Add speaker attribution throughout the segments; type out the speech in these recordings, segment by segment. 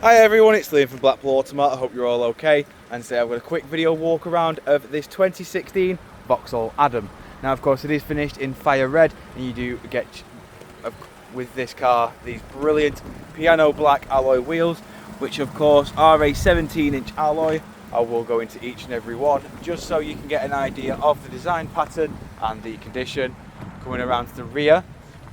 Speaker 1: Hi everyone, it's Liam from Blackpool Automart. I hope you're all okay. And today I've got a quick video walk around of this 2016 Vauxhall Adam. Now of course it is finished in fire red, and you do get with this car these brilliant piano black alloy wheels, which of course are a 17-inch alloy. I will go into each and every one just so you can get an idea of the design pattern and the condition. Coming around to the rear,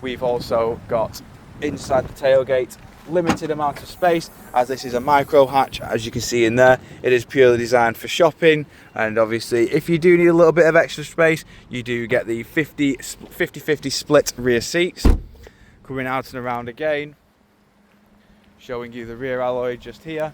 Speaker 1: we've also got inside the tailgate limited amount of space, as this is a micro hatch. As you can see in there, it is purely designed for shopping, and obviously if you do need a little bit of extra space, you do get the 50-50 split rear seats. Coming out and around again, showing you the rear alloy just here.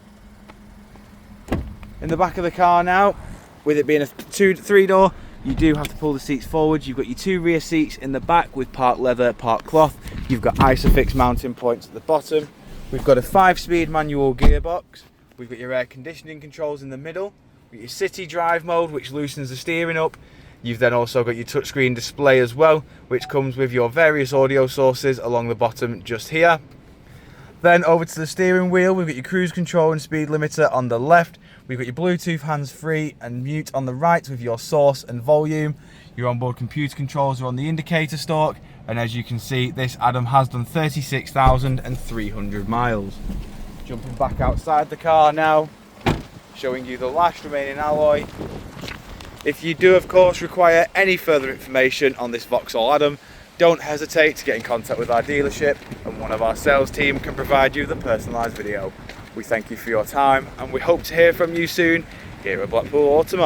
Speaker 1: In the back of the car now, with it being a 3-door, you do have to pull the seats forward. You've got your 2 rear seats in the back with part leather, part cloth. You've got ISOFIX mounting points at the bottom. We've got a 5-speed manual gearbox. We've got your air conditioning controls in the middle. We've got your city drive mode, which loosens the steering up. You've then also got your touchscreen display as well, which comes with your various audio sources along the bottom just here. Then over to the steering wheel, we've got your cruise control and speed limiter on the left. We've got your Bluetooth hands-free and mute on the right with your source and volume. Your onboard computer controls are on the indicator stalk. And as you can see, this Adam has done 36,300 miles. Jumping back outside the car now, showing you the last remaining alloy. If you do of course require any further information on this Vauxhall Adam, don't hesitate to get in contact with our dealership, and one of our sales team can provide you the personalised video. We thank you for your time, and we hope to hear from you soon here at Blackpool Automart.